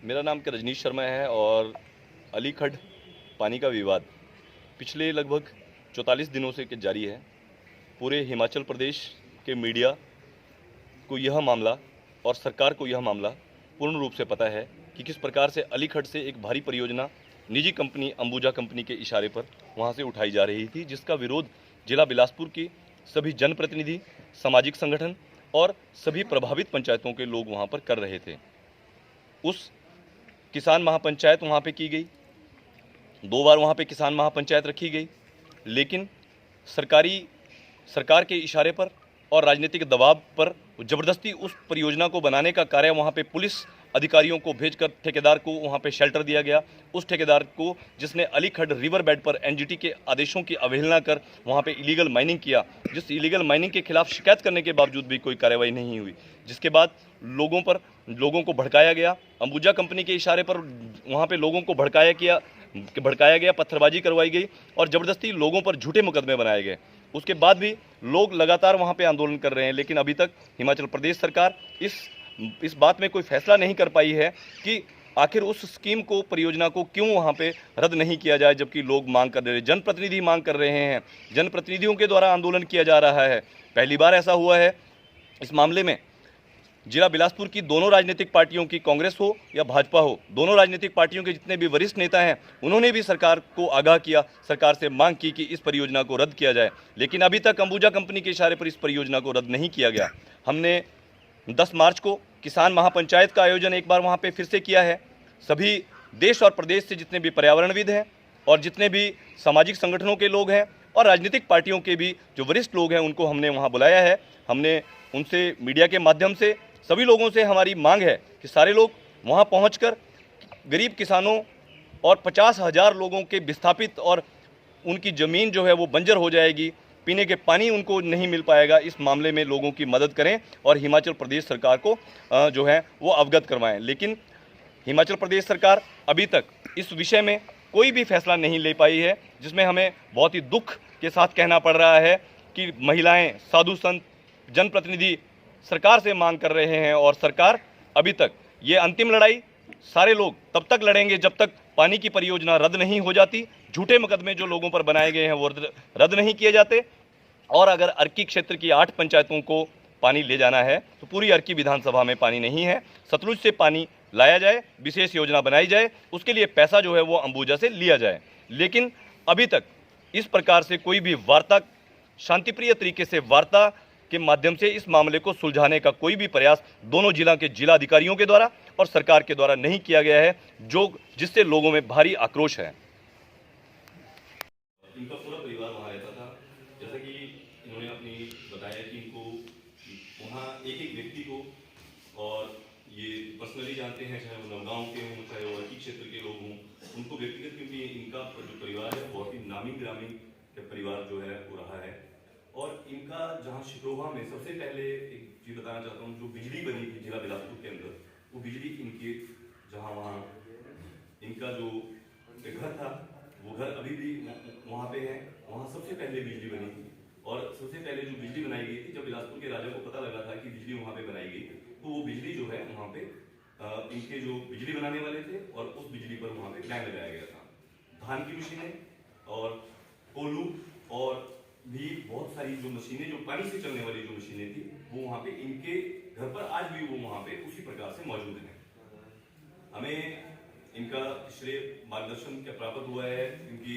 मेरा नाम रजनीश शर्मा है और अलीखड़ पानी का विवाद पिछले लगभग 44 दिनों से जारी है। पूरे हिमाचल प्रदेश के मीडिया को यह मामला और सरकार को यह मामला पूर्ण रूप से पता है कि किस प्रकार से अलीखड़ से एक भारी परियोजना निजी कंपनी अंबुजा कंपनी के इशारे पर वहां से उठाई जा रही थी, जिसका विरोध जिला बिलासपुर की सभी जनप्रतिनिधि, सामाजिक संगठन और सभी प्रभावित पंचायतों के लोग वहां पर कर रहे थे। उस किसान महापंचायत वहाँ पे की गई, 2 बार वहाँ पे किसान महापंचायत रखी गई, लेकिन सरकार के इशारे पर और राजनीतिक दबाव पर ज़बरदस्ती उस परियोजना को बनाने का कार्य वहाँ पे पुलिस अधिकारियों को भेजकर ठेकेदार को वहाँ पे शेल्टर दिया गया। उस ठेकेदार को जिसने अलीखड़ रिवर बेड पर एनजीटी के आदेशों की अवहेलना कर वहाँ पे इलीगल माइनिंग किया, जिस इलीगल माइनिंग के खिलाफ शिकायत करने के बावजूद भी कोई कार्रवाई नहीं हुई, जिसके बाद लोगों को भड़काया गया। अंबुजा कंपनी के इशारे पर वहाँ पे लोगों को भड़काया गया, पत्थरबाजी करवाई गई और ज़बरदस्ती लोगों पर झूठे मुकदमे बनाए गए। उसके बाद भी लोग लगातार वहाँ पे आंदोलन कर रहे हैं, लेकिन अभी तक हिमाचल प्रदेश सरकार इस बात में कोई फैसला नहीं कर पाई है कि आखिर उस स्कीम को, परियोजना को क्यों वहाँ पे रद्द नहीं किया जाए, जबकि लोग मांग कर रहे हैं, जनप्रतिनिधि मांग कर रहे हैं, जनप्रतिनिधियों के द्वारा आंदोलन किया जा रहा है। पहली बार ऐसा हुआ है इस मामले में। जिला बिलासपुर की दोनों राजनीतिक पार्टियों की, कांग्रेस हो या भाजपा हो, दोनों राजनीतिक पार्टियों के जितने भी वरिष्ठ नेता हैं, उन्होंने भी सरकार को आगाह किया, सरकार से मांग की कि इस परियोजना को रद्द किया जाए, लेकिन अभी तक अंबुजा कंपनी के इशारे पर इस परियोजना को रद्द नहीं किया गया। हमने 10 मार्च को किसान महापंचायत का आयोजन एक बार वहाँ पे फिर से किया है। सभी देश और प्रदेश से जितने भी पर्यावरणविद हैं और जितने भी सामाजिक संगठनों के लोग हैं और राजनीतिक पार्टियों के भी जो वरिष्ठ लोग हैं, उनको हमने वहाँ बुलाया है। हमने उनसे मीडिया के माध्यम से सभी लोगों से हमारी मांग है कि सारे लोग वहां पहुंचकर गरीब किसानों और 50,000 लोगों के विस्थापित और उनकी ज़मीन जो है वो बंजर हो जाएगी, पीने के पानी उनको नहीं मिल पाएगा, इस मामले में लोगों की मदद करें और हिमाचल प्रदेश सरकार को जो है वो अवगत करवाएं। लेकिन हिमाचल प्रदेश सरकार अभी तक इस विषय में कोई भी फैसला नहीं ले पाई है, जिसमें हमें बहुत ही दुख के साथ कहना पड़ रहा है कि महिलाएँ, साधु संत, जनप्रतिनिधि सरकार से मांग कर रहे हैं और सरकार अभी तक, ये अंतिम लड़ाई सारे लोग तब तक लड़ेंगे जब तक पानी की परियोजना रद्द नहीं हो जाती, झूठे मुकदमे जो लोगों पर बनाए गए हैं वो रद्द नहीं किए जाते। और अगर अर्की क्षेत्र की 8 पंचायतों को पानी ले जाना है तो पूरी अर्की विधानसभा में पानी नहीं है, सतलुज से पानी लाया जाए, विशेष योजना बनाई जाए, उसके लिए पैसा जो है वो अंबुजा से लिया जाए। लेकिन अभी तक इस प्रकार से कोई भी वार्ता, शांतिप्रिय तरीके से वार्ता के माध्यम से इस मामले को सुलझाने का कोई भी प्रयास दोनों जिला के जिला अधिकारियों के द्वारा और सरकार के द्वारा नहीं किया गया है, जिससे लोगों में भारी आक्रोश है। इनका पूरा परिवार वहाँ रहता था, जैसा कि इन्होंने अपनी बताया कि इनको वहाँ एक व्यक्ति को, और ये पर्सनली जानते हैं, चाहे वो नवगांव के हों, चाहे वो अर्की क्षेत्र के लोग हों, उनको व्यक्तिगत, क्योंकि इनका जो परिवार है बहुत ही नामी ग्रामीण परिवार जो है वो रहा है। और इनका जहाँ शिप्रोवा में सबसे पहले एक चीज बताना चाहता हूँ, जो बिजली बनी थी जिला बिलासपुर के अंदर, वो बिजली इनके जहाँ वहाँ इनका जो घर था वो घर अभी भी वहाँ पे है, वहाँ सबसे पहले बिजली बनी थी। और सबसे पहले जो बिजली बनाई गई थी, जब बिलासपुर के राजा को पता लगा था कि बिजली वहाँ पे बनाई गई, तो वो बिजली जो है वहाँ पे इनके जो बिजली बनाने वाले थे और उस बिजली पर वहाँ पे लैंड लगाया गया था। धान की मशीनें और कोल्हू और भी बहुत सारी जो मशीनें, जो पानी से चलने वाली जो मशीनें थी, वो वहाँ पे इनके घर पर आज भी वो वहाँ पे उसी प्रकार से मौजूद हैं। हमें इनका श्रेय मार्गदर्शन क्या प्राप्त हुआ है, क्योंकि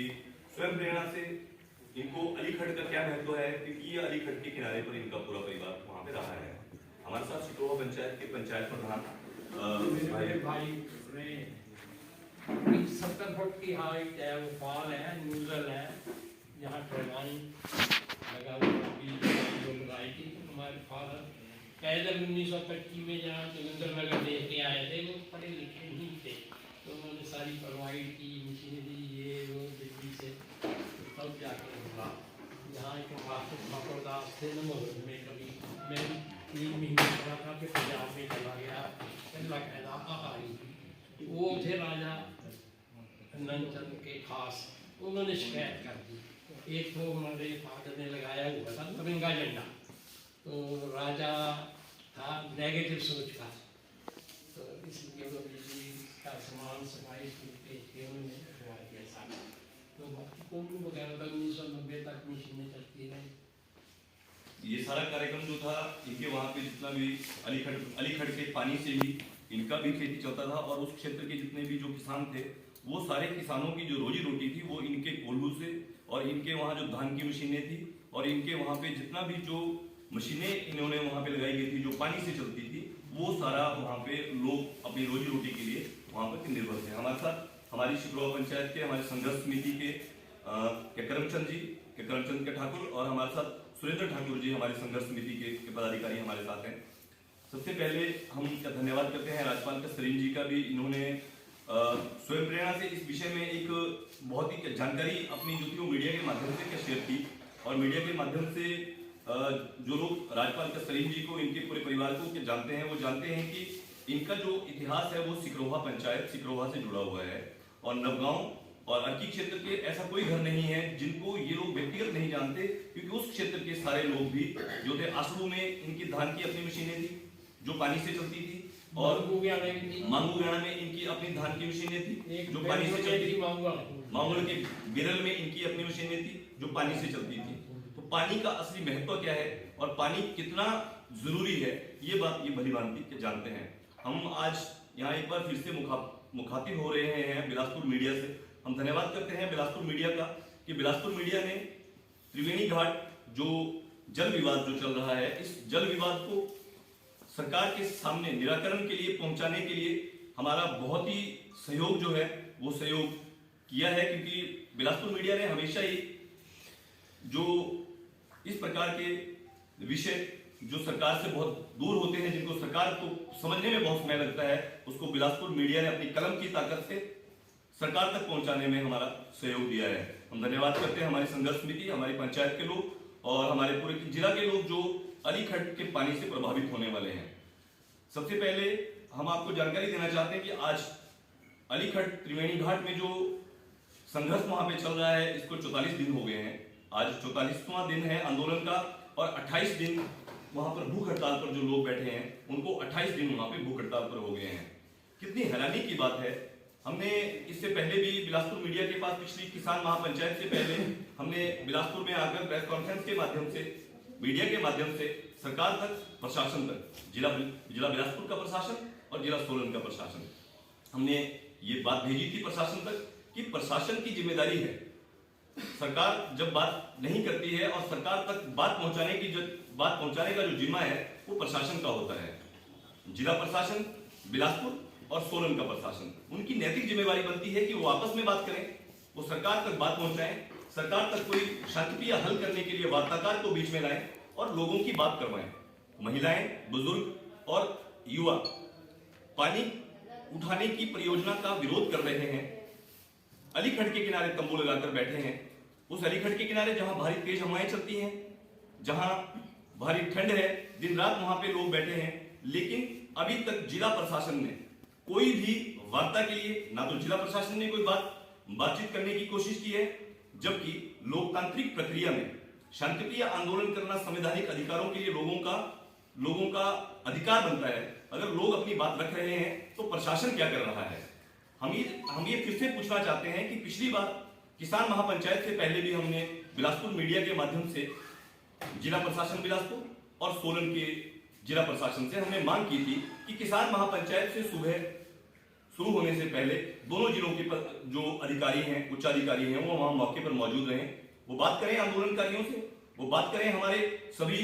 स्वयं प्रेरणा से इनको अलीखड़ का क्या महत्व है, क्योंकि ये अलीखड़ के किनारे पर इनका पूरा परिवार वहाँ पे रहा है। हमारे साथ शिप्रोवा पंचायत के पंचायत प्रधान भाई 70 फुट की हाइट है, वो फॉल है, न्यूजल है, यहाँ टरबाइन लगा हुआ लगाई थी। हमारे फादर पैदल 1925 में जहाँ जोगिंद्रनगर देख के आए थे, वो पढ़े लिखे नहीं थे, तो उन्होंने सारी प्रोवाइड की मशीनरी, ये वो दिल्ली से, तब जाकर हुआ। यहाँ एक ठाकुरदास थे नमोद में, कभी मैं 3 महीने पढ़ा था, फिर पंजाब में चला गया, बाकायदा आई थी। वो थे राजा नंदचंद के खास, उन्होंने शिकायत कर दी। एक तो हमारे फादर ने लगाया हुआ था तिरंगा झंडा, तो राजा था नेगेटिव सोच का, तो इसलिए वो बिजली साफ सफाई के सेवन में हुआ है ऐसा। तो बाकी कुंभ वगैरह तक 1990 तक मशीनें चलती रही। ये सारा कार्यक्रम जो था इनके वहाँ पे जितना भी अलीखड़ के पानी से ही इनका भी खेती चलता था और उस क्षेत्र के जितने भी जो किसान थे वो सारे किसानों की जो रोजी रोटी थी वो इनके कोल्हू से और इनके वहाँ जो धान की मशीनें थी और इनके वहाँ पे जितना भी जो मशीनें इन्होंने वहाँ पे लगाई गई थी जो पानी से चलती थी वो सारा वहाँ पे लोग अपनी रोजी रोटी के लिए वहाँ पर निर्भर थे। हमारे साथ हमारी शिकरवा पंचायत के हमारे संघर्ष समिति के करमचंद के ठाकुर और हमारे साथ सुरेंद्र ठाकुर जी हमारे संघर्ष समिति के पदाधिकारी हमारे साथ हैं। सबसे पहले हम धन्यवाद करते हैं राज्यपाल कस्तरीन जी का भी, इन्होंने स्वयं प्रेरणा से इस विषय में एक बहुत ही जानकारी अपनी जो थी वो मीडिया के माध्यम से शेयर की और मीडिया के माध्यम से जो लोग राज्यपाल कस्तरीन जी को इनके पूरे परिवार को जानते हैं वो जानते हैं कि इनका जो इतिहास है वो सिकरोहा पंचायत सिकरोहा से जुड़ा हुआ है और नवगांव और अर्की क्षेत्र के ऐसा कोई घर नहीं है जिनको ये लोग व्यक्तिगत नहीं जानते, क्योंकि उस क्षेत्र के सारे लोग भी जो थे आसड़ू में इनकी धान की अपनी मशीनें थी जो पानी से चलती थी और मांगू में इनकी अपनी धान की मशीनें थी जो पानी से चलती थी, मांगुल के बिरल में इनकी अपनी मशीनें थी जो पानी से चलती थी। तो पानी का असली महत्व क्या है और पानी कितना जरूरी है ये बात ये भली भांति जानते हैं। हम आज यहाँ एक बार फिर से मुखातिब हो रहे हैं बिलासपुर मीडिया से। हम धन्यवाद करते हैं बिलासपुर मीडिया का कि बिलासपुर मीडिया ने त्रिवेणी घाट जो जल विवाद जो चल रहा है इस जल विवाद को सरकार के सामने निराकरण के लिए पहुंचाने के लिए हमारा बहुत ही सहयोग जो है वो सहयोग किया है, क्योंकि बिलासपुर मीडिया ने हमेशा ही जो इस प्रकार के विषय जो सरकार से बहुत दूर होते हैं जिनको सरकार को समझने में बहुत समय लगता है उसको बिलासपुर मीडिया ने अपनी कलम की ताकत से सरकार तक पहुंचाने में हमारा सहयोग दिया है। हम धन्यवाद करते हैं हमारी संघर्ष समिति, हमारी पंचायत के लोग और हमारे पूरे जिला के लोग जो अलीखड़ के पानी से प्रभावित होने वाले हैं। सबसे पहले हम आपको जानकारी देना चाहते हैं कि आज अलीखड़ त्रिवेणी घाट में जो संघर्ष वहां पे चल रहा है इसको 44 दिन हो गए हैं। आज 44वां दिन है आंदोलन का और 28 दिन वहां पर भूख हड़ताल पर जो लोग बैठे हैं उनको 28 दिन वहां पे भूख हड़ताल पर हो गए हैं। कितनी हैरानी की बात है, हमने इससे पहले भी बिलासपुर मीडिया के पास पिछली किसान महापंचायत से पहले हमने बिलासपुर में आकर प्रेस कॉन्फ्रेंस के माध्यम से मीडिया के माध्यम से सरकार तक प्रशासन तक जिला बिलासपुर का प्रशासन और जिला सोलन का प्रशासन हमने ये बात भेजी थी प्रशासन तक कि प्रशासन की जिम्मेदारी है, सरकार जब बात नहीं करती है और सरकार तक बात पहुंचाने का जो जिम्मा है वो प्रशासन का होता है। जिला प्रशासन बिलासपुर और सोलन का प्रशासन उनकी नैतिक जिम्मेवारी बनती है कि वो आपस में बात करें, वो सरकार तक बात पहुंचाएं, सरकार तक कोई शांतिप्रिय हल करने के लिए वार्ताकार को बीच में लाएं और लोगों की बात करवाएं। महिलाएं, बुजुर्ग और युवा पानी उठाने की परियोजना का विरोध कर रहे हैं, अलीखड़ के किनारे तंबू लगाकर बैठे हैं। उस अलीखड़ के किनारे जहां भारी तेज हवाएं चलती हैं, जहां भारी ठंड है, दिन रात वहां पे लोग बैठे हैं, लेकिन अभी तक जिला प्रशासन ने कोई भी वार्ता के लिए ना तो जिला प्रशासन ने कोई बातचीत करने की कोशिश की है, जबकि लोकतांत्रिक प्रक्रिया में शांतिप्रिय आंदोलन करना संवैधानिक अधिकारों के लिए लोगों का अधिकार बनता है। अगर लोग अपनी बात रख रहे हैं तो प्रशासन क्या कर रहा है? हम ये फिर से पूछना चाहते हैं कि पिछली बार किसान महापंचायत से पहले भी हमने बिलासपुर मीडिया के माध्यम से जिला प्रशासन बिलासपुर और सोलन के जिला प्रशासन से हमने मांग की थी कि किसान महापंचायत से सुबह शुरू होने से पहले दोनों जिलों के जो अधिकारी हैं, उच्चाधिकारी हैं, वो वहां मौके पर मौजूद रहें, वो बात करें आंदोलनकारियों से, वो बात करें हमारे सभी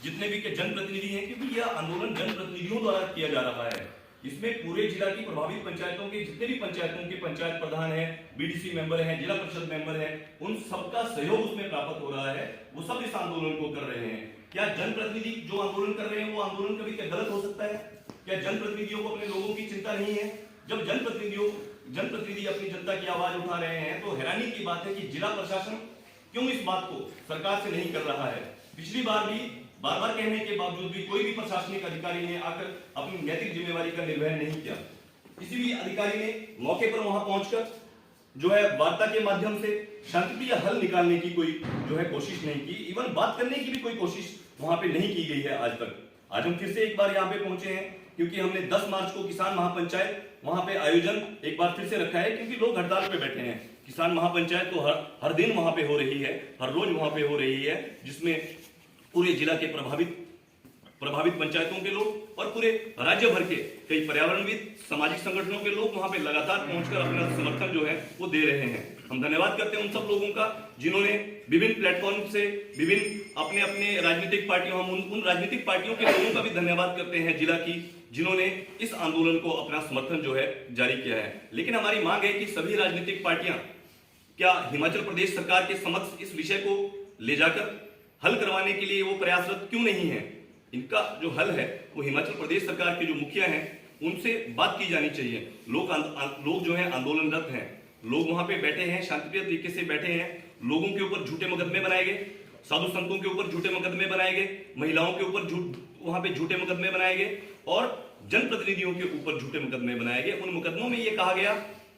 जितने भी के जनप्रतिनिधि हैं, क्योंकि यह आंदोलन जनप्रतिनिधियों द्वारा किया जा रहा है। इसमें पूरे जिला की प्रभावित पंचायतों के जितने भी पंचायतों के पंचायत प्रधान हैं, बीडीसी मेंबर हैं, जिला परिषद मेंबर हैं, उन सबका सहयोग उसमें प्राप्त हो रहा है। वो सब इस आंदोलन को कर रहे हैं। क्या जनप्रतिनिधि जो आंदोलन कर रहे हैं वो आंदोलन कभी क्या गलत हो सकता है? क्या जनप्रतिनिधियों को अपने लोगों की चिंता नहीं है? जब जनप्रतिनिधि अपनी जनता की आवाज उठा रहे हैं तो हैरानी की बात है कि जिला प्रशासन क्यों इस बात को सरकार से नहीं कर रहा है। पिछली बार भी बार कहने के बावजूद भी कोई भी प्रशासनिक अधिकारी ने आकर अपनी नैतिक जिम्मेवारी का निर्वहन नहीं किया। किसी भी अधिकारी ने मौके पर वहां पहुंचकर जो है वार्ता के माध्यम से शांतिप्रिय हल निकालने की कोई जो है कोशिश नहीं की। इवन बात करने की भी कोई कोशिश वहां पे नहीं की गई है आज तक। आज हम फिर से एक बार यहाँ पे पहुंचे हैं क्योंकि हमने 10 मार्च को किसान महापंचायत वहां पे आयोजन एक बार फिर से रखा है, क्योंकि लोग हड़ताल पे बैठे हैं। किसान महापंचायत तो हर दिन वहां पे हो रही है, हर रोज वहां पे हो रही है, जिसमें पूरे जिला के प्रभावित पंचायतों के लोग और पूरे राज्य भर के कई पर्यावरणविद, सामाजिक संगठनों के लोग वहां पे लगातार पहुंचकर अपना समर्थन जो है वो दे रहे हैं। हम धन्यवाद करते हैं उन सब लोगों का जिन्होंने विभिन्न प्लेटफॉर्म से विभिन्न अपने अपने राजनीतिक पार्टियों, हम उन राजनीतिक पार्टियों के लोगों का भी धन्यवाद करते हैं जिला की, जिन्होंने इस आंदोलन को अपना समर्थन जो है जारी किया है। लेकिन हमारी मांग है कि सभी राजनीतिक पार्टियां क्या हिमाचल प्रदेश सरकार के समक्ष इस विषय को ले जाकर हल करवाने के लिए वो प्रयासरत क्यों नहीं है? इनका जो हल है वो हिमाचल प्रदेश सरकार के जो मुखिया हैं उनसे बात की जानी चाहिए। लोग जो है आंदोलनरत हैं, लोग वहां पे बैठे हैं, शांतिप्रिय तरीके से बैठे हैं। लोगों के ऊपर झूठे मुकदमे बनाए गए, साधु संतों के ऊपर झूठे मुकदमे बनाए गए, महिलाओं के ऊपर वहां पे झूठे मुकदमे बनाए गए और जनप्रतिनिधियों के ऊपर झूठे मुकदमे बनाए गए। उन मुकदमों में ये कहा गया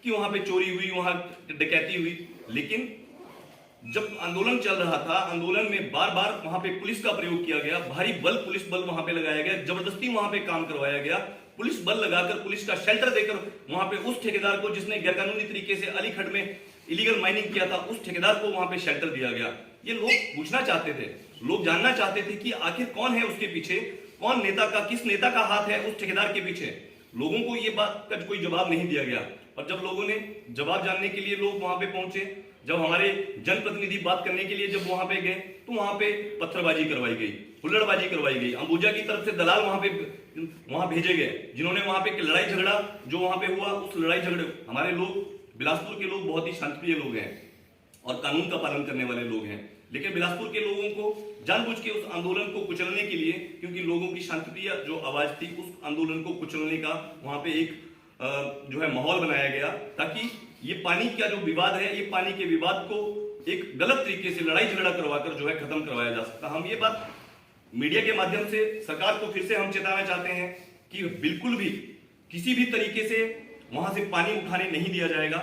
कि वहां पे चोरी हुई, वहां डकैती हुई, लेकिन जब आंदोलन चल रहा था, आंदोलन में बार बार वहां पे पुलिस का प्रयोग किया गया, भारी बल, पुलिस बल वहां पे लगाया गया, जबरदस्ती वहां पे काम करवाया गया, पुलिस बल लगाकर, पुलिस का शेल्टर देकर वहां पे उस ठेकेदार को जिसने गैरकानूनी तरीके से अलीखड़ में इलीगल माइनिंग किया था, उस ठेकेदार को वहां पे शेल्टर दिया गया। ये लोग पूछना चाहते थे, लोग जानना चाहते थे कि आखिर कौन है उसके पीछे, कौन नेता का, किस नेता का हाथ है उस ठेकेदार के पीछे। लोगों को ये बात का कोई जवाब नहीं दिया गया और जब लोगों ने जवाब जानने के लिए लोग वहां पे पहुंचे, जब हमारे जनप्रतिनिधि बात करने के लिए जब वहां पे गए तो वहां पे पत्थरबाजी करवाई गई, हुल्लड़बाजी करवाई गई। अंबुजा की तरफ से दलाल वहां भेजे गए, जिन्होंने वहां पे लड़ाई झगड़ा जो वहां पे हुआ, उस लड़ाई झगड़े, हमारे लोग, बिलासपुर के लोग बहुत ही शांतिप्रिय लोग हैं और कानून का पालन करने वाले लोग हैं, लेकिन बिलासपुर के लोगों को जानबूझ के उस आंदोलन को कुचलने के लिए, क्योंकि लोगों की शांतिप्रिय जो आवाज थी, उस आंदोलन को कुचलने का वहां पे एक जो है माहौल बनाया गया, ताकि ये पानी का जो विवाद है, ये पानी के विवाद को एक गलत तरीके से लड़ाई झगड़ा करवाकर जो है खत्म करवाया जा सकता। हम ये बात मीडिया के माध्यम से सरकार को फिर से हम चेताना चाहते हैं कि बिल्कुल भी किसी भी तरीके से वहां से पानी उठाने नहीं दिया जाएगा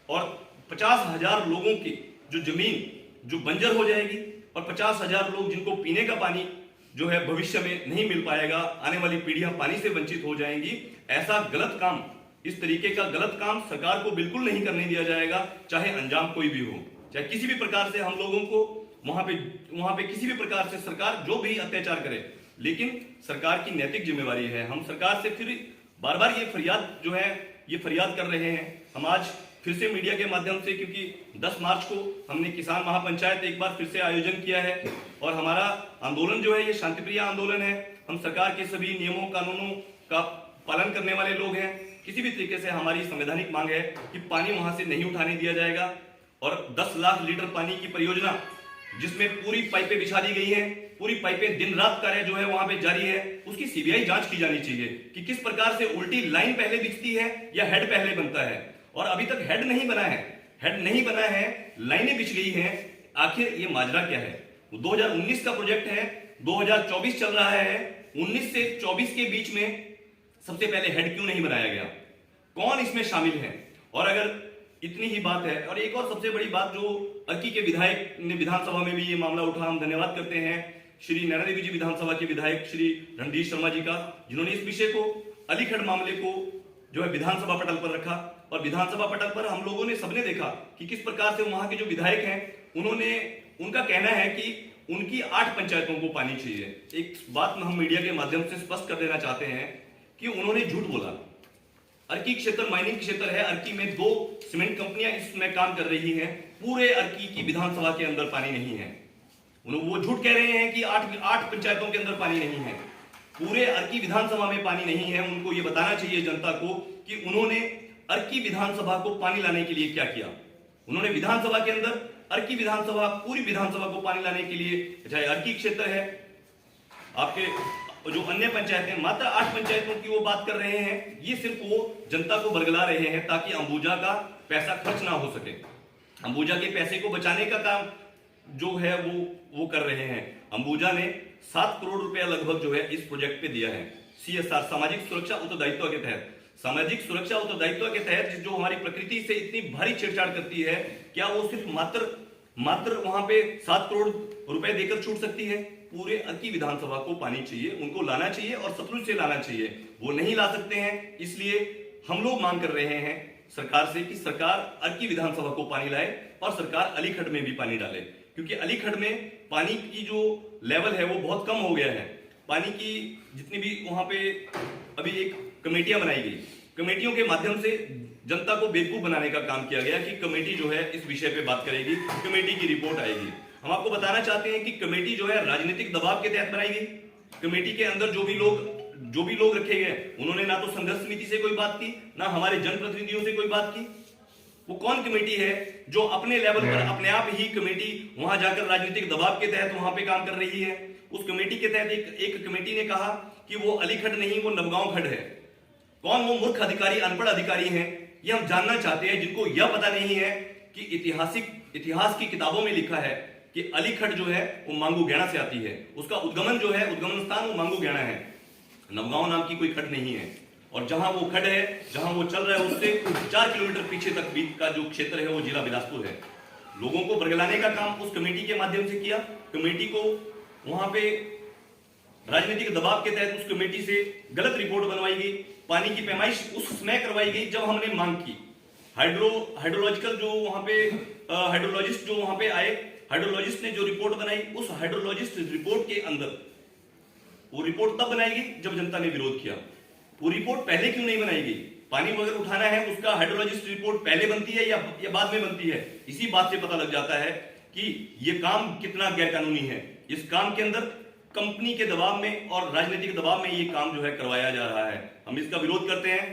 और 50,000 लोगों की जो जमीन जो बंजर हो जाएगी और 50,000 लोग जिनको पीने का पानी जो है भविष्य में नहीं मिल पाएगा, आने वाली पीढ़ियां पानी से वंचित हो जाएंगी। ऐसा गलत काम, इस तरीके का गलत काम सरकार को बिल्कुल नहीं करने दिया जाएगा, चाहे अंजाम कोई भी हो, चाहे किसी भी प्रकार से हम लोगों को वहां पे किसी भी प्रकार से सरकार जो भी अत्याचार करे, लेकिन सरकार की नैतिक जिम्मेवारी है। हम सरकार से फिर बार बार ये फरियाद कर रहे हैं। हम आज फिर से मीडिया के माध्यम से, क्योंकि 10 मार्च को हमने किसान महापंचायत एक बार फिर से आयोजन किया है और हमारा आंदोलन जो है ये शांतिप्रिय आंदोलन है। हम सरकार के सभी नियमों कानूनों का पालन करने वाले लोग हैं। किसी भी तरीके से हमारी संवैधानिक मांग है कि पानी वहां से नहीं उठाने दिया जाएगा और 10 लाख लीटर पानी की परियोजना जिसमें पूरी पाइपें बिछा दी गई हैं, पूरी पाइपें दिन रात कार्य जो है वहां पे जारी है, उसकी सीबीआई जांच की जानी चाहिए कि किस प्रकार से उल्टी लाइन पहले बिछती है या हेड पहले बनता है। और अभी तक हेड नहीं बना है, लाइनें बिछ गई हैं। आखिर ये माजरा क्या है? 2019 का प्रोजेक्ट है, 2024 चल रहा है, 19 से 24 के बीच में सबसे पहले हेड क्यों नहीं बनाया गया? कौन इसमें शामिल है? और अगर इतनी ही बात है, और एक और सबसे बड़ी बात जो अर्की के विधायक ने विधानसभा में भी ये मामला उठा, हम धन्यवाद करते हैं श्री नैना देवी जी विधानसभा के विधायक श्री रणधीर शर्मा जी का, जिन्होंने इस विषय को, अलीखड़ मामले को जो है विधानसभा पटल पर रखा और विधानसभा पटल पर हम लोगों ने सबने देखा कि किस प्रकार से वहां के जो विधायक हैं उनका कहना है कि उनकी 8 पंचायतों को पानी चाहिए। एक बात हम मीडिया के माध्यम से स्पष्ट कर देना चाहते हैं कि उन्होंने झूठ बोला। अर्की क्षेत्र माइनिंग क्षेत्र है, अर्की में 2 सीमेंट कंपनियां इसमें काम कर रही हैं, पूरे अर्की की विधानसभा के अंदर पानी नहीं है। वो झूठ कह रहे हैं कि 8 पंचायतों के अंदर पानी नहीं है, पूरे अर्की विधानसभा में पानी नहीं है। उनको ये बताना चाहिए जनता को कि उन्होंने अर्की विधानसभा को पानी लाने के लिए क्या किया। उन्होंने विधानसभा के अंदर अर्की विधानसभा, पूरी विधानसभा को पानी लाने के लिए, चाहे अर्की क्षेत्र है, आपके जो अन्य पंचायतें, मात्र 8 पंचायतों की वो बात कर रहे हैं। ये सिर्फ वो जनता को बरगला रहे हैं ताकि अंबुजा का पैसा खर्च ना हो सके। अंबुजा के पैसे को बचाने का काम जो है वो कर रहे हैं। अंबुजा ने 7 करोड़ रुपया लगभग जो है इस प्रोजेक्ट पे दिया है, CSR, सामाजिक सुरक्षा उत्तरदायित्व के तहत। सामाजिक सुरक्षा उत्तरदायित्व के तहत जो हमारी प्रकृति से इतनी भारी छेड़छाड़ करती है, क्या वो सिर्फ मात्र वहां पे 7 करोड़ रुपए देकर छूट सकती है? पूरे अर्की विधानसभा को पानी चाहिए, उनको लाना चाहिए और सतलुज से लाना चाहिए। वो नहीं ला सकते हैं, इसलिए हम लोग मांग कर रहे हैं सरकार से कि सरकार अर्की विधानसभा को पानी लाए और सरकार अलीखड़ में भी पानी डाले, क्योंकि अलीखड़ में पानी की जो लेवल है वो बहुत कम हो गया है। पानी की जितनी भी वहां पे अभी एक कमेटियां बनाई गई, कमेटियों के माध्यम से जनता को बेवकूफ बनाने का काम किया गया कि कमेटी जो है इस विषय पे बात करेगी, कमेटी की रिपोर्ट आएगी। हम आपको बताना चाहते हैं कि कमेटी जो है राजनीतिक दबाव के तहत बनाई गई। कमेटी के अंदर जो भी लोग रखे गए, उन्होंने ना तो संघर्ष समिति से कोई बात की, ना हमारे जनप्रतिनिधियों से कोई बात की। वो कौन कमेटी है जो अपने लेवल पर अपने आप ही कमेटी वहां जाकर राजनीतिक दबाव के तहत वहां पे काम कर रही है? उस कमेटी के तहत एक कमेटी ने कहा कि वो अलीखड़ नहीं, वो नवगांव खड़ है। कौन वो मूर्ख अधिकारी, अनपढ़ अधिकारी हैं, ये हम जानना चाहते हैं, जिनको यह पता नहीं है कि इतिहास की किताबों में लिखा है कि अलीखड़ जो है वो मांगू गैणा से आती है, उसका उद्गमन जो है, उद्गमन स्थान वो मांगू गैणा है, नवगांव नाम की कोई खड़ नहीं है। और जहां वो खड़ है, जहां वो चल रहा है, उससे 4 किलोमीटर पीछे तक बीच का जो क्षेत्र है वो जिला बिलासपुर है। लोगों को बरगलाने का काम उस कमेटी के माध्यम से किया। कमेटी को वहां पे राजनीतिक दबाव के तहत उस कमेटी से गलत रिपोर्ट बनवाई गई। पानी की पैमाइश उस समय करवाई गई जब हमने मांग की। हाइड्रोलॉजिकल जो वहां पे हाइड्रोलॉजिस्ट जो वहां पे आए, हाइड्रोलॉजिस्ट ने जो रिपोर्ट बनाई, उस हाइड्रोलॉजिस्ट रिपोर्ट के अंदर वो रिपोर्ट तब बनाई गई जब जनता ने विरोध किया। वो रिपोर्ट पहले क्यों नहीं बनाई गई? पानी अगर उठाना है उसका हाइड्रोलॉजिस्ट रिपोर्ट पहले बनती है या बाद में बनती है? इसी बात से पता लग जाता है कि ये काम कितना गैरकानूनी है। इस काम के अंदर कंपनी के दबाव में और राजनीतिक दबाव में ये काम जो है करवाया जा रहा है। हम इसका विरोध करते हैं।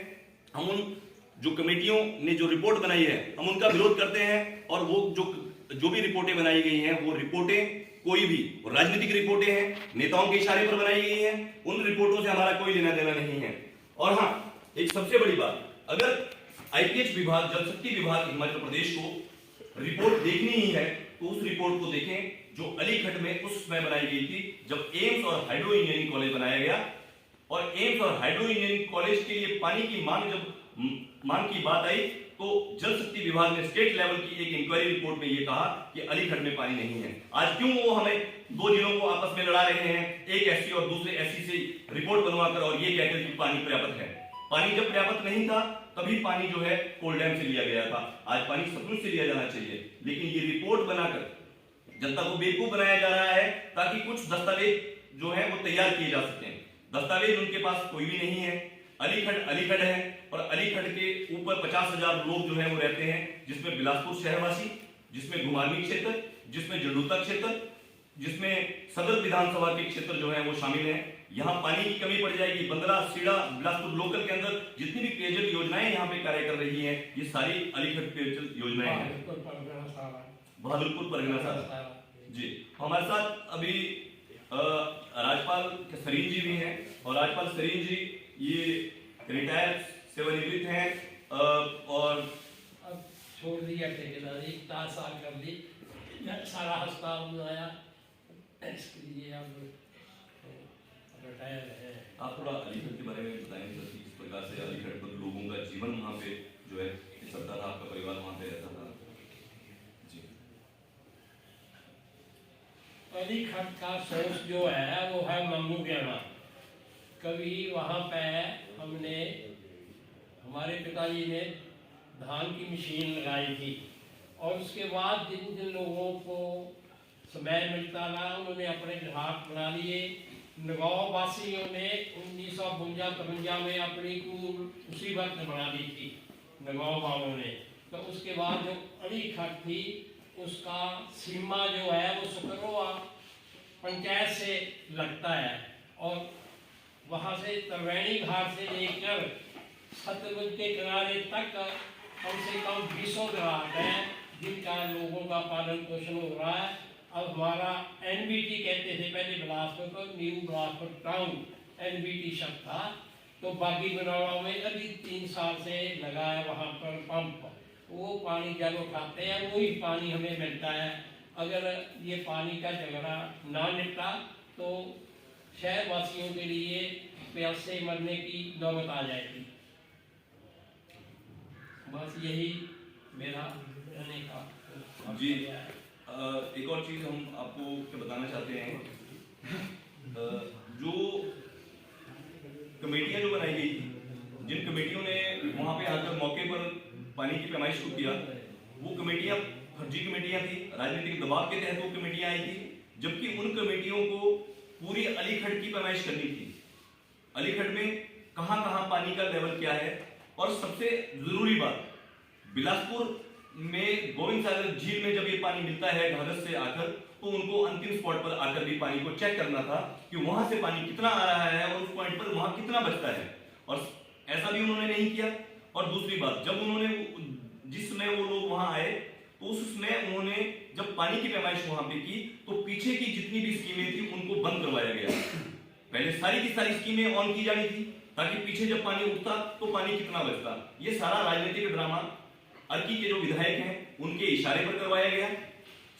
हम उन जो कमेटियों ने जो रिपोर्ट बनाई है, हम उनका विरोध करते हैं। और वो जो भी रिपोर्टें बनाई गई हैं, वो रिपोर्टें कोई भी राजनीतिक रिपोर्टें हैं, नेताओं के इशारे पर बनाई गई हैं। उन रिपोर्टों से हमारा कोई लेना देना नहीं है। और हाँ, एक सबसे बड़ी बात, अगर आईपीएच विभाग, जल शक्ति विभाग हिमाचल प्रदेश को रिपोर्ट देखनी ही है तो उस रिपोर्ट को देखें जो अलीखड़ में उस समय बनाई गई थी जब एम्स और हाइड्रो इंजीनियरिंग कॉलेज बनाया गया। और एम्स और हाइड्रो इंजीनियरिंग कॉलेज के लिए पानी की मांग की बात आई तो जल शक्ति विभाग ने स्टेट लेवल की एक इंक्वायरी रिपोर्ट में ये कहा कि अलीखड़ में पानी नहीं है। आज क्यों वो हमें दो जिलों को आपस में लड़ा रहे हैं, एक एससी और दूसरे एससी से रिपोर्ट बनवाकर और ये कहकर कि पानी पर्याप्त है? पानी जब पर्याप्त नहीं था तभी पानी जो है कोल डैम से लिया गया था। आज पानी सतलुज से लिया जाना चाहिए, लेकिन ये रिपोर्ट बनाकर जनता को बेवकूफ बनाया जा रहा है ताकि कुछ दस्तावेज जो है वो तैयार किए जा सकें। दस्तावेज उनके पास कोई भी नहीं है। अलीखड़ है और अलीखड़ के ऊपर 50,000 लोग जो है वो रहते हैं, जिसमें बिलासपुर शहरवासी, जिसमें घुमारवीं क्षेत्र, जिसमें जंडूता क्षेत्र, जिसमें सदर विधानसभा के क्षेत्र जो है वो शामिल हैं। यहाँ पानी की कमी पड़ जाएगी। बंदरा, सीड़ा, बिलासपुर लोकल के अंदर जितनी भी पेयजल योजनाएं यहाँ पे कार्य कर रही हैं, ये सारी अलीखड़ पेयजल योजनाएं हैं। बहादुरपुर परगना साहब जी हमारे साथ अभी राजपाल सरीन जी भी हैं। और राजपाल सरीन जी ये रिटायर सेवानिवृत्त हैं और अब छोड़ दिया ठेकेदारी, 4 साल कर दी, सारा अस्पताल बनाया, इसके लिए अब रिटायर है। आप थोड़ा अलीखड़ के बारे में बताएंगे सर, किस प्रकार से अलीखड़ पर लोगों का जीवन वहाँ पे जो है चलता था, आपका परिवार वहाँ पे रहता था? जी अलीखड़ का सोर्स जो है वो है मांगू गैणा। कभी वहाँ पे हमने, हमारे पिताजी ने धान की मशीन लगाई थी और उसके बाद जिन जिन लोगों को समय मिलता रहा उन्होंने अपने घाट बना लिए। नगांव वासियों ने 1952-53 में अपनी कूल उसी वक्त बना ली थी नगांव वालों ने। तो उसके बाद जो अलीखड़ थी उसका सीमा जो है वो सुकरवा पंचायत से लगता है और वहाँ से त्रिवेणी घाट से लेकर सतलुज के किनारे तक कम से कम 20 घाट हैं जिनका लोगों का पालन पोषण हो रहा है। अब हमारा एनबीटी कहते थे पहले बिलासपुर को, न्यू बिलासपुर टाउन एनबीटी शब्द था। तो बागी बनौड़ा में अभी 3 साल से लगा है वहाँ पर पंप। वो पानी जब उठाते हैं वही पानी हमें मिलता है। अगर ये पानी का झगड़ा ना निपटा तो शहरवासियों के लिए प्यासे मरने की नौबत आ जाएगी। बस यही मेरा कहने का जी। एक और चीज़ हम आपको बताना चाहते हैं जो कमेटियां जो बनाई गई थी, जिन कमेटियों ने वहां पे आकर मौके पर पानी की पैमाइश को किया, वो कमेटियां फर्जी कमेटियां थी, राजनीतिक दबाव के तहत वो कमेटियां आई थी, जबकि उन कमेटियों को पूरी अलीखड़ की पैमाइश करनी थी। अलीखड़ में कहां कहां पानी का लेवल क्या है, और सबसे जरूरी बात, बिलासपुर में गोविंद सागर झील में जब ये पानी मिलता है घाघर से आकर, तो उनको अंतिम स्पॉट पर आकर भी पानी को चेक करना था कि वहां से पानी कितना आ रहा है और उस पॉइंट पर वहां कितना बचता है, और ऐसा भी उन्होंने नहीं किया। और दूसरी बात, जब उन्होंने जिस समय वो लोग वहां आए, तो उस समय उन्होंने जब पानी की पैमाइश वहां पे की, तो पीछे की जितनी भी स्कीमें थी उनको बंद करवाया गया। पहले सारी की सारी स्कीमें ऑन की जानी थी, ताकि पीछे जब पानी उठता तो पानी कितना बचता। ये सारा राजनीतिक ड्रामा अर्की के जो विधायक हैं उनके इशारे पर करवाया गया।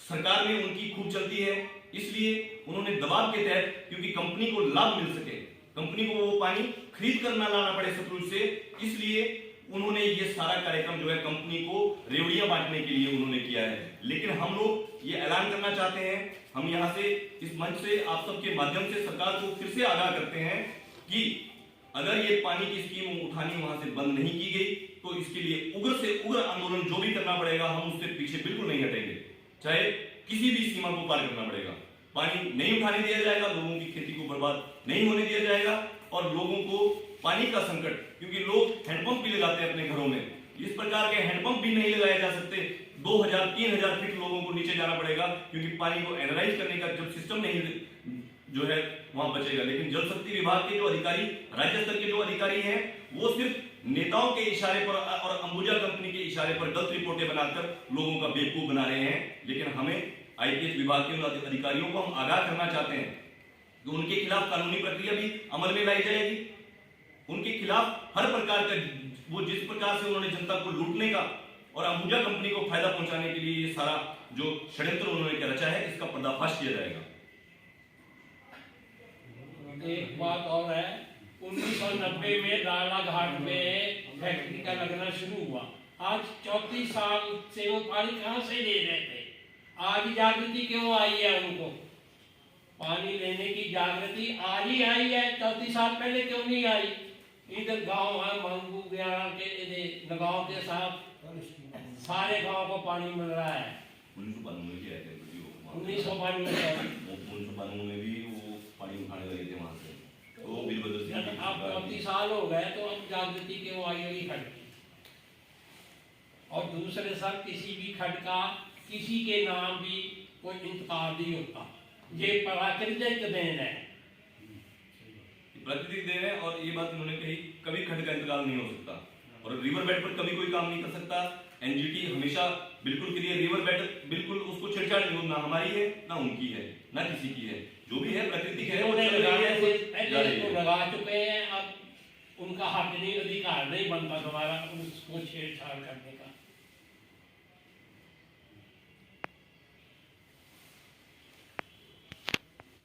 सरकार में उनकी खूब चलती है, इसलिए उन्होंने दबाव के तहत, क्योंकि कंपनी को लाभ मिल सके, कंपनी को वो पानी खरीद कर ना लाना पड़े सतलुज से, इसलिए उन्होंने ये सारा कार्यक्रम जो है कंपनी को रेवड़ियां बांटने के लिए उन्होंने किया है। लेकिन हम लोग ये ऐलान करना चाहते हैं, हम यहाँ से इस मंच से आप सबके माध्यम से सरकार को फिर से आगाह करते हैं कि अगर ये पानी की स्कीम उठानी वहां से बंद नहीं की गई, तो इसके लिए उग्र से उग्र आंदोलन जो भी करना पड़ेगा, हम उससे पीछे बिल्कुल नहीं हटेंगे, चाहे किसी भी सीमा को पार करना पड़ेगा। पानी नहीं उठाने दिया जाएगा, लोगों की खेती को बर्बाद नहीं होने दिया जाएगा, और लोगों को पानी का संकट, क्योंकि लोग हैंडपंप भी लगाते हैं अपने घरों में, इस प्रकार के हैंडपंप भी नहीं लगाए जा सकते। 2000-3000 फीट लोगों को नीचे जाना पड़ेगा, क्योंकि पानी को एनालाइज करने का जब सिस्टम नहीं जो है वहां बचेगा। लेकिन जल शक्ति विभाग के जो अधिकारी, राज्य स्तर के जो अधिकारी हैं, वो सिर्फ नेताओं के इशारे पर और अंबुजा कंपनी के इशारे पर गलत रिपोर्टें बनाकर लोगों का बेवकूफ बना रहे हैं। लेकिन हमें आईपीएस विभाग के उन अधिकारियों को हम आगाह करना चाहते हैं कि उनके खिलाफ कानूनी प्रक्रिया भी अमल में लाई जाएगी। उनके खिलाफ हर प्रकार का, वो जिस प्रकार से उन्होंने जनता को लूटने का और अंबुजा कंपनी को फायदा पहुंचाने के लिए ये सारा जो षड्यंत्र उन्होंने रचा है, इसका पर्दाफाश किया जाएगा। एक बात और है, 1990 में राणा घाट में फैक्ट्री का लगना शुरू हुआ। आज 34 साल से वो पानी कहाँ से ले रहे थे? आज जागृति क्यों आई है उनको? पानी लेने की जागृति आज ही आई है, 34 साल पहले क्यों नहीं आई? इधर गांव है मंगू ग्यारह के गांव के साथ सारे गांव को पानी मिल रहा है। 1992 में भी वो पानी उठाने लगे थे वहां से, तो बिलबदर सिंह अब 34 साल हो गए, तो अब जागृति क्यों आई होगी खड की? और दूसरे सब किसी भी खड का किसी के नाम भी कोई इंतकाल नहीं होता, ये प्राकृतिक देन है, प्राकृतिक देन है। और ये बात उन्होंने कही, कभी खड का इंतकाल नहीं हो सकता, और रिवर बेड पर कभी कोई काम नहीं कर सकता। एनजीटी हमेशा बिल्कुल क्लियर, रिवर बेड बिल्कुल उसको छेड़छाड़ नहीं, ना हमारी है ना उनकी है ना किसी की है, जो भी है प्राकृतिक है, वो लगा चुके हैं। अब उनका हक नहीं, अधिकार नहीं बनता दोबारा उसको छेड़छाड़ करने का।